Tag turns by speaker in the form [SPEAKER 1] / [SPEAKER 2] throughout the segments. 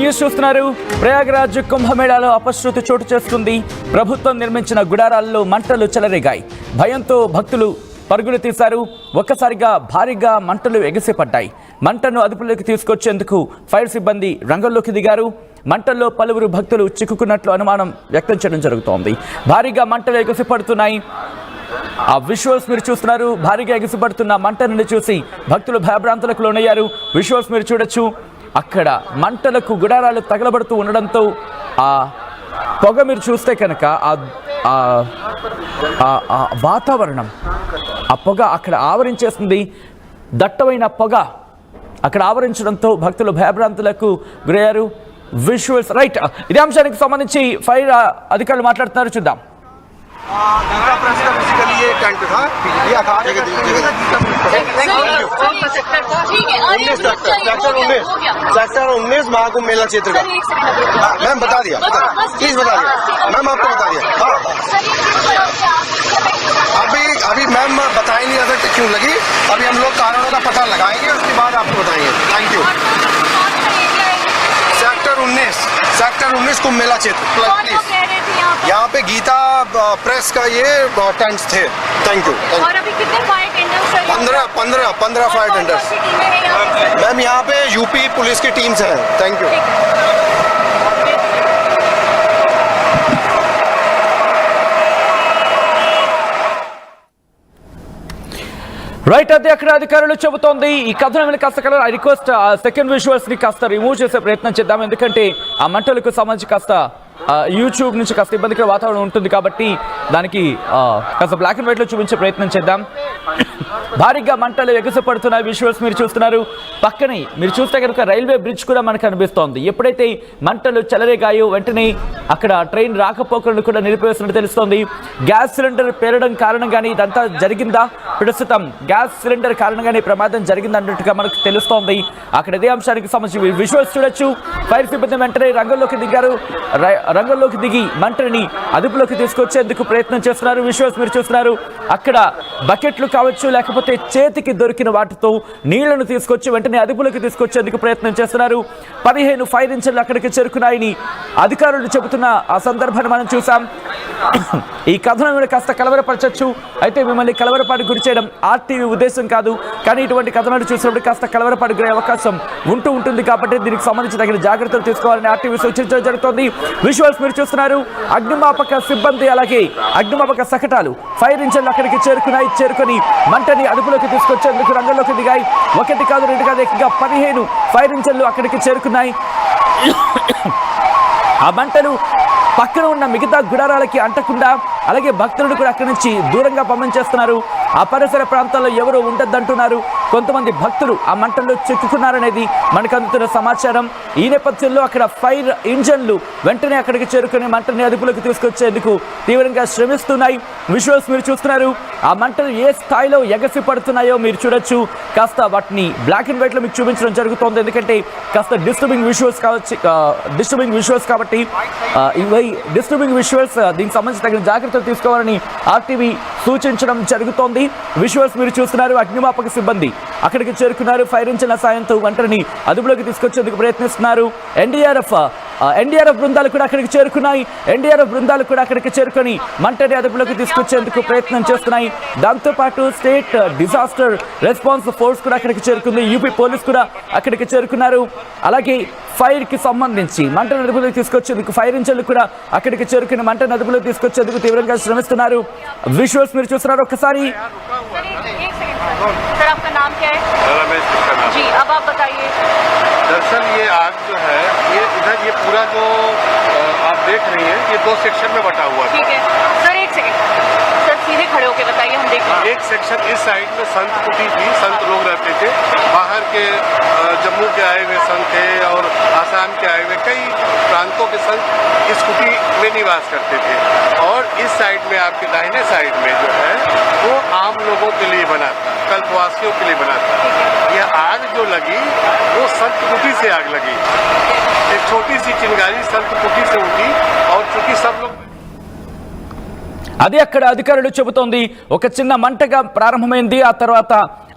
[SPEAKER 1] News చూస్తున్నారు. ప్రయాగరాజ్ కుంభమేళాలో అపశృతి చోటు చేసుకుంది. ప్రభుత్వం నిర్మించిన గుడారాల్లో మంటలు చెలరేగాయి. భయంతో భక్తులు పరుగులు తీశారు. ఒక్కసారిగా భారీగా మంటలు ఎగసిపడ్డాయి. మంటను అదుపులోకి తీసుకొచ్చేందుకు ఫైర్ సిబ్బంది రంగంలోకి దిగారు. మంటల్లో పలువురు భక్తులు చిక్కుకున్నట్లు అనుమానం వ్యక్తం చేయడం జరుగుతోంది. భారీగా మంటలు ఎగసిపడుతున్నాయి. ఆ విజువల్స్ మీరు చూస్తున్నారు. భారీగా ఎగసిపడుతున్న మంటలను చూసి భక్తులు భయభ్రాంతులకు లోనయ్యారు. విజువల్స్ మీరు చూడొచ్చు. అక్కడ మంటలకు గుడారాలు తగలబడుతూ ఉండడంతో ఆ పొగ మీరు చూస్తే కనుక ఆ వాతావరణం, ఆ పొగ అక్కడ ఆవరించేస్తుంది. దట్టమైన పొగ అక్కడ ఆవరించడంతో భక్తులు భయభ్రాంతులకు గురయ్యారు. Visuals right. ఇదే అంశానికి సంబంధించి ఫైర్ అధికారులు మాట్లాడుతున్నారు, చూద్దాం.
[SPEAKER 2] सेक्टर 19 महाकुंभ मेला क्षेत्र का मैम बता दिया, प्लीज बता दिया मैम, आपको बता दिया। हाँ अभी मैम बता ही नहीं रहा था क्यों लगी। अभी हम लोग कारणों का पता लगाएंगे, उसके बाद आपको बताएंगे। Thank you. Sector 19 Kumbh Mela क्षेत्र प्लीज। यहाँ पे गीता प्रेस का ये टेंट्स थे। Thank you.
[SPEAKER 3] और अभी कितने फायर टेंडर्स हैं?
[SPEAKER 2] 15 फायर टेंडर्स मैम। यहाँ पे यूपी पुलिस की टीम्स हैं। Thank you.
[SPEAKER 1] రైట్. అదే అక్కడ అధికారులు చెబుతోంది. ఈ కథనం కాస్త colour I request second visuals ని కాస్త రిమూవ్ చేసే ప్రయత్నం చేద్దాం. ఎందుకంటే ఆ మంటలకు సంబంధించి కాస్త యూట్యూబ్ నుంచి కాస్త ఇబ్బందికర వాతావరణం ఉంటుంది కాబట్టి దానికి కాస్త బ్లాక్ అండ్ వైట్ లో చూపించే ప్రయత్నం చేద్దాం. భారీగా మంటలు ఎగసిపడుతున్న విజువల్స్ మీరు చూస్తున్నారు. పక్కనే మీరు చూస్తే కనుక రైల్వే బ్రిడ్జ్ కూడా మనకు కనిపిస్తోంది. ఎప్పుడైతే మంటలు చెలరేగాయో వెంటనే అక్కడ ట్రైన్ రాకపోకలను కూడా నిలిపివేసినట్టు తెలుస్తోంది. గ్యాస్ సిలిండర్ పేలడం కారణంగానే ఇదంతా జరిగిందా? ప్రస్తుతం గ్యాస్ సిలిండర్ కారణంగానే ప్రమాదం జరిగిందన్నట్టుగా మనకు తెలుస్తోంది. అక్కడ ఇదే అంశానికి సంబంధించి విజువల్స్ చూడొచ్చు. ఫైర్ సిబ్బంది వెంటనే రంగంలోకి దిగారు. రంగంలోకి దిగి మంటని అదుపులోకి తీసుకొచ్చేందుకు ప్రయత్నం చేస్తున్నారు. విజువల్స్ మీరు చూస్తున్నారు. అక్కడ బకెట్లు కావచ్చు, లేకపోతే చేతికి దొరికిన వాటితో నీళ్లను తీసుకొచ్చి వెంటనే అదుపులోకి తీసుకొచ్చేందుకు ప్రయత్నం చేస్తున్నారు. 15 ఫైర్ ఇంజన్లు అక్కడికి చేరుకున్నాయని అధికారులు చెబుతున్న ఆ సందర్భాన్ని మనం చూసాం. ఈ కథనం కాస్త కలవరపరచచ్చు. అయితే మిమ్మల్ని కలవరపాటు గురి చేయడం ఆర్టీవీ ఉద్దేశం కాదు. కానీ ఇటువంటి కథనాలు చూసినప్పుడు కాస్త కలవరపాటు గురే అవకాశం ఉంటుంది కాబట్టి దీనికి సంబంధించి తగిన జాగ్రత్తలు తీసుకోవాలని ఆర్టీవీ సూచించడం జరుగుతోంది. విజువల్స్ మీరు చూస్తున్నారు. అగ్నిమాపక సిబ్బంది అలాగే అగ్నిమాపక శకటాలు ఫైర్ ఇంజన్లు అక్కడికి చేరుకొని మంటని అదుపులోకి తీసుకొచ్చేందుకు రంగంలోకి దిగాయి. ఒకటి కాదు, రెండు కాదు, ఏకంగా 15 ఫైర్ ఇంజన్లు అక్కడికి చేరుకున్నాయి. ఆ మంటలు పక్కన ఉన్న మిగతా గుడారాలకి అంటకుండా అలాగే భక్తులను కూడా అక్కడి నుంచి దూరంగా పంపించేస్తున్నారు. ఆ పరిసర ప్రాంతాల్లో ఎవరు ఉండొద్దంటున్నారు. కొంతమంది భక్తులు ఆ మంటల్లో చిక్కుకున్నారనేది మనకు అందుతున్న సమాచారం. ఈ నేపథ్యంలో అక్కడ ఫైర్ ఇంజన్లు వెంటనే అక్కడికి చేరుకుని మంటని అదుపులోకి తీసుకొచ్చేందుకు తీవ్రంగా శ్రమిస్తున్నాయి. విజువల్స్ మీరు చూస్తున్నారు. ఆ మంటలు ఏ స్థాయిలో ఎగసి పడుతున్నాయో మీరు చూడొచ్చు. కాస్త వాటిని బ్లాక్ అండ్ వైట్ లో మీకు చూపించడం జరుగుతోంది. ఎందుకంటే కాస్త డిస్టర్బింగ్ విజువల్స్ కాబట్టి ఇవి డిస్టర్బింగ్ విజువల్స్. దీనికి సంబంధించి తగిన జాగ్రత్తలు తీసుకోవాలని ఆర్టీవీ సూచించడం జరుగుతోంది. విజువల్స్ మీరు చూస్తున్నారు. అగ్నిమాపక సిబ్బంది అక్కడికి చేరుకున్నారు. ఫైర్ ఇంజన్ల సాయంతో మంటని అదుపులోకి తీసుకొచ్చేందుకు ప్రయత్నిస్తున్నారు. ఎన్డీఆర్ఎఫ్ బృందాలు కూడా అక్కడికి చేరుకున్నాయి. ఎన్డీఆర్ఎఫ్ బృందాలు కూడా అక్కడికి చేరుకొని మంటని అదుపులోకి తీసుకొచ్చేందుకు ప్రయత్నం చేస్తున్నాయి. దాంతోపాటు స్టేట్ డిజాస్టర్ రెస్పాన్స్ ఫోర్స్ కూడా అక్కడికి చేరుకుంది. యూపీ పోలీస్ కూడా అక్కడికి చేరుకున్నారు. అలాగే ఫైర్ కి సంబంధించి మంటను అదుపులోకి తీసుకొచ్చేందుకు ఫైర్ ఇంజన్లు కూడా అక్కడికి చేరుకుని మంటను అదుపులోకి తీసుకొచ్చేందుకు తీవ్రంగా శ్రమిస్తున్నారు. విజువల్స్ మీరు చూస్తున్నారు. ఒక్కసారి
[SPEAKER 3] सर आपका नाम क्या है?
[SPEAKER 4] रमेश
[SPEAKER 3] जी अब आप बताइए।
[SPEAKER 4] दरअसल ये आग जो है ये इधर ये पूरा जो आप देख रही हैं ये 2 सेक्शन में बटा हुआ है।
[SPEAKER 3] ठीक है सर, एक सेकंड सर, सीधे खड़े होके बताइए, हम देख रहे हैं।
[SPEAKER 4] एक सेक्शन इस साइड में संत कुटी थी, संत लोग रहते थे। बाहर के जम्मू के आए हुए संत थे और आसाम के आए हुए कई प्रांतों के संत इस कुटी में निवास करते थे। और इस साइड में आपके दाहिने साइड में जो है वो आम लोगों के लिए बना था, कल्पवासियों के लिए बना था। यह आग जो लगी वो संत कुटी से आग लगी। एक छोटी सी चिंगारी संत कुटी से उठी और चूंकि सब लोग
[SPEAKER 1] అది అక్కడ అధికారులు చెబుతోంది. ఒక చిన్న మంటగా ప్రారంభమైంది. ఆ తర్వాత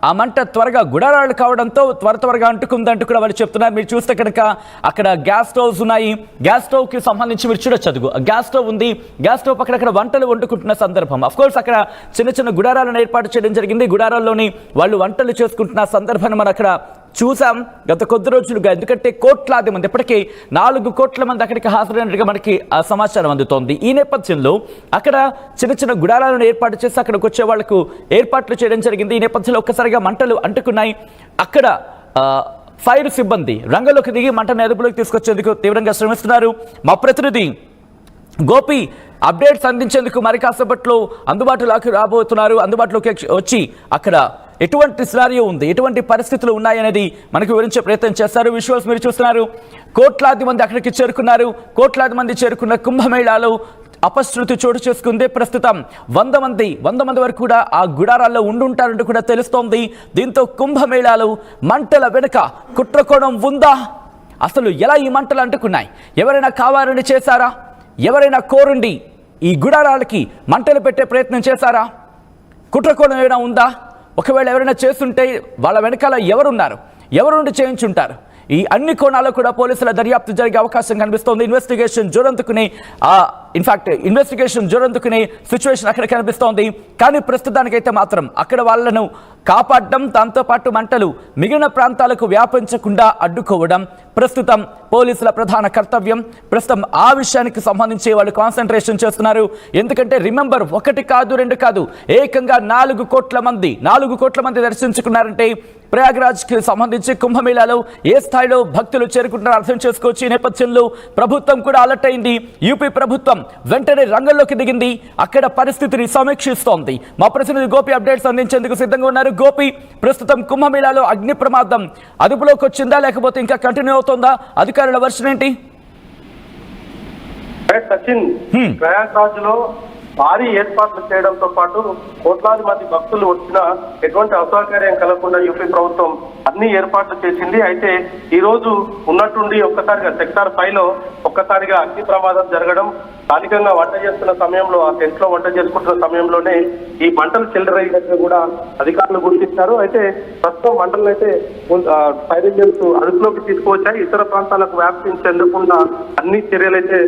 [SPEAKER 1] ఆ మంట త్వరగా గుడారాలు కావడంతో త్వరగా అంటుకుందంటూ కూడా వాళ్ళు చెప్తున్నారు. మీరు చూస్తే కనుక అక్కడ గ్యాస్ స్టవ్స్ ఉన్నాయి. గ్యాస్ స్టవ్ కి సంబంధించి మీరు చూడొచ్చు, అదుగు గ్యాస్ స్టవ్ ఉంది. గ్యాస్ స్టవ్ అక్కడ వంటలు వండుకుంటున్న సందర్భం. అఫ్ కోర్స్ అక్కడ చిన్న గుడారాలను ఏర్పాటు చేయడం జరిగింది. గుడారాల్లోని వాళ్ళు వంటలు చేసుకుంటున్న సందర్భాన్ని మనం అక్కడ చూసాం గత కొద్ది రోజులుగా. ఎందుకంటే కోట్లాది మంది, ఇప్పటికీ 4 కోట్ల మంది అక్కడికి హాజరైనట్టుగా మనకి సమాచారం అందుతోంది. ఈ నేపథ్యంలో అక్కడ చిన్న గుడారాలను ఏర్పాటు చేసి అక్కడికి వచ్చే వాళ్లకు ఏర్పాట్లు చేయడం జరిగింది. ఈ నేపథ్యంలో ఒక్కసారిగా మంటలు అంటుకున్నాయి. అక్కడ ఫైర్ సిబ్బంది రంగంలోకి దిగి మంటను అదుపులోకి తీసుకొచ్చేందుకు తీవ్రంగా శ్రమిస్తున్నారు. మా ప్రతినిధి గోపి అప్డేట్స్ అందించేందుకు మరి కాసేపట్లో అందుబాటులోకి రాబోతున్నారు. అందుబాటులోకి వచ్చి అక్కడ ఎటువంటి సినారియో ఉంది, ఎటువంటి పరిస్థితులు ఉన్నాయనేది మనకు వివరించే ప్రయత్నం చేస్తారు. విజువల్స్ మీరు చూస్తున్నారు. కోట్లాది మంది అక్కడికి చేరుకున్నారు. కోట్లాది మంది చేరుకున్న కుంభమేళాలో అపశృతి చోటు చేసుకుంది. ప్రస్తుతం 100 మంది వరకు కూడా ఆ గుడారాల్లో ఉండుంటారంటూ కూడా తెలుస్తోంది. దీంతో కుంభమేళాలో మంటల వెనుక కుట్రకోణం ఉందా? అసలు ఎలా ఈ మంటలు అంటుకున్నాయి? ఎవరైనా కావాలని చేశారా? ఎవరైనా కోరుండి ఈ గుడారాలకి మంటలు పెట్టే ప్రయత్నం చేశారా? కుట్రకోణం ఏమైనా ఉందా? ఒకవేళ ఎవరైనా చేస్తుంటే వాళ్ళ వెనకాల ఎవరున్నారు? ఎవరుండి చేయించుంటారు? ఈ అన్ని కోణాల్లో కూడా పోలీసుల దర్యాప్తు జరిగే అవకాశం కనిపిస్తోంది. ఇన్వెస్టిగేషన్ జోరందుకునే సిచ్యువేషన్ అక్కడ కనిపిస్తోంది. కానీ ప్రస్తుతానికైతే మాత్రం అక్కడ వాళ్ళను కాపాడడం, దాంతోపాటు మంటలు మిగిలిన ప్రాంతాలకు వ్యాపించకుండా అడ్డుకోవడం ప్రస్తుతం పోలీసుల ప్రధాన కర్తవ్యం. ప్రస్తుతం ఆ విషయానికి సంబంధించి వాళ్ళు కాన్సన్ట్రేషన్ చేస్తున్నారు. ఎందుకంటే రిమెంబర్, 1 కాదు 2 కాదు, ఏకంగా 4 కోట్ల మంది దర్శించుకున్నారంటే ప్రయాగ్రాజ్కి సంబంధించి కుంభమేళాలో ఏ స్థాయిలో భక్తులు చేరుకుంటున్నారో అర్థం చేసుకోవచ్చు. ఈ నేపథ్యంలో ప్రభుత్వం కూడా అలర్ట్ అయింది. యూపీ ప్రభుత్వం వెంటనే రంగంలోకి దిగింది. అక్కడ పరిస్థితిని సమీక్షిస్తోంది. మా ప్రతినిధి గోపి అప్డేట్స్ అందించేందుకు సిద్ధంగా ఉన్నారు. గోపి, ప్రస్తుతం కుంభమేళాలో అగ్ని ప్రమాదం అదుపులోకి వచ్చిందా, లేకపోతే ఇంకా కంటిన్యూ అవుతోందా? అధికారుల వర్షన్ ఏంటి?
[SPEAKER 5] సచిన్, ప్రయాగ్రాజ్ లో భారీ ఏర్పాట్లు చేయడంతో పాటు కోట్లాది మంది భక్తులు వచ్చినా ఎటువంటి అసౌకర్యం కలగకుండా యూపీ ప్రభుత్వం అన్ని ఏర్పాట్లు చేసింది. అయితే ఈ రోజు ఉన్నట్టుండి ఒక్కసారిగా సెక్టార్ 5 లో ఒక్కసారిగా అగ్ని ప్రమాదం జరగడం, స్థానికంగా వంట చేస్తున్న సమయంలో, ఆ టెంట్ లో వంట చేసుకుంటున్న సమయంలోనే ఈ మంటలు చెలరేగినట్లు కూడా అధికారులు గుర్తించారు. అయితే ప్రస్తుతం మంటలను అయితే ఫైర్ ఇంజిన్స్ అదుపులోకి తీసుకువచ్చాయి. ఇతర ప్రాంతాలకు వ్యాపించేందుకున్న అన్ని చర్యలు అయితే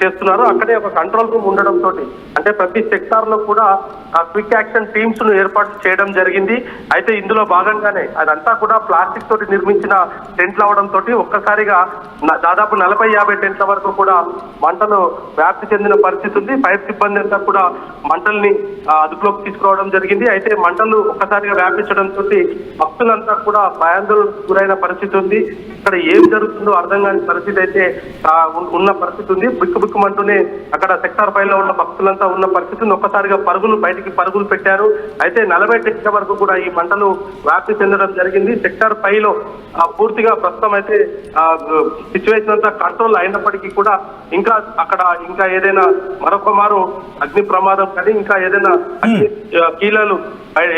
[SPEAKER 5] చేస్తున్నారు. అక్కడే ఒక కంట్రోల్ రూమ్ ఉండడంతో, అంటే ప్రతి సెక్టార్ లో కూడా క్విక్ యాక్షన్ టీమ్స్ ను ఏర్పాటు చేయడం జరిగింది. అయితే ఇందులో భాగంగానే అదంతా కూడా ప్లాస్టిక్ తోటి నిర్మించిన టెంట్లు అవడంతో ఒక్కసారిగా దాదాపు 40-50 టెంట్ల వరకు కూడా మంటలు వ్యాప్తి చెందిన పరిస్థితి ఉంది. ఫైర్ సిబ్బంది అంతా కూడా మంటల్ని అదుపులోకి తీసుకురావడం జరిగింది. అయితే మంటలు ఒక్కసారిగా వ్యాపించడంతో భక్తులంతా కూడా భయాందోళనకు గురైన పరిస్థితి ఉంది. ఇక్కడ ఏం జరుగుతుందో అర్థం కాని పరిస్థితి అయితే ఉన్న పరిస్థితి ఉంది. బిక్కుబిక్కుమంటూనే అక్కడ సెక్టార్ 5 లో ఉన్న భక్తులంతా ఉన్న పరిస్థితి ఉంది. ఒక్కసారిగా బయటికి పరుగులు పెట్టారు. అయితే 40 టెంట్ల వరకు కూడా ఈ మంటలు వ్యాప్తి చెందడం జరిగింది. సెక్టార్ 5 లో పూర్తిగా ప్రస్తుతం అయితే సిచ్యువేషన్ అంతా కంట్రోల్ అయినప్పటికీ కూడా ఇంకా ఏదైనా మరొక మారు అగ్ని ప్రమాదం కానీ ఇంకా ఏదైనా కీలలు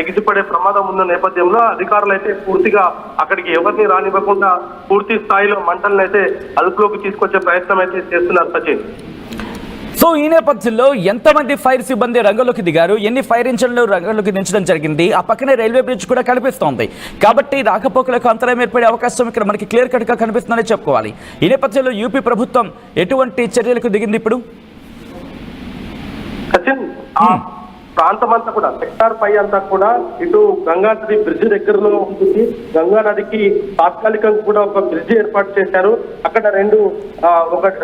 [SPEAKER 5] ఎగిసిపడే ప్రమాదం ఉన్న నేపథ్యంలో అధికారులు అయితే పూర్తిగా అక్కడికి ఎవరిని రానివ్వకుండా పూర్తి స్థాయిలో మంటలను అయితే అదుపులోకి తీసుకొచ్చే ప్రయత్నం అయితే చేస్తున్నారు సచిన్.
[SPEAKER 1] సో ఈ నేపథ్యంలో ఎంతమంది ఫైర్ సిబ్బంది రంగంలోకి దిగారు, ఎన్ని ఫైర్ ఇంజన్లు రంగంలోకి దించడం జరిగింది, ఆ పక్కనే రైల్వే బ్రిడ్జ్ కూడా కనిపిస్తోంది. కాబట్టి రాకపోకలకు అంతరాయం ఏర్పడే అవకాశం ఇక్కడ మనకి క్లియర్ కట్ గా కనిపిస్తుందని చెప్పుకోవాలి. ఈ నేపథ్యంలో యూపీ ప్రభుత్వం ఎటువంటి చర్యలకు దిగింది ఇప్పుడు?
[SPEAKER 5] సచిన్, ప్రాంతం అంతా కూడా సెక్టార్ 5 అంతా కూడా ఇటు గంగా నది బ్రిడ్జ్ దగ్గరలో ఉంటుంది. గంగా నదికి తాత్కాలికంగా కూడా ఒక బ్రిడ్జ్ ఏర్పాటు చేశారు. అక్కడ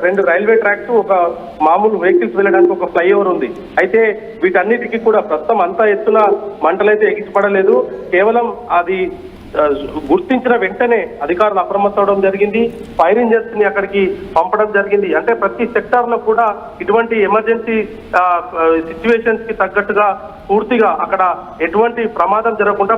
[SPEAKER 5] రెండు రైల్వే ట్రాక్స్, ఒక మామూలు వెహికల్స్ వెళ్ళడానికి ఒక ఫ్లైఓవర్ ఉంది. అయితే వీటన్నిటికీ కూడా ప్రస్తుతం అంతా ఎత్తున మంటలైతే ఎగిసిపడలేదు. కేవలం అది గుర్తించిన వెంటనే అధికారులు అప్రమత్తవడం జరిగింది. ఫైర్ ఇంజన్స్ ని అక్కడికి పంపడం జరిగింది. అంటే ప్రతి సెక్టార్ లో కూడా ఇటువంటి ఎమర్జెన్సీ సిచ్యువేషన్స్ కి తగ్గట్టుగా పూర్తిగా అక్కడ ఎటువంటి ప్రమాదం జరగకుండా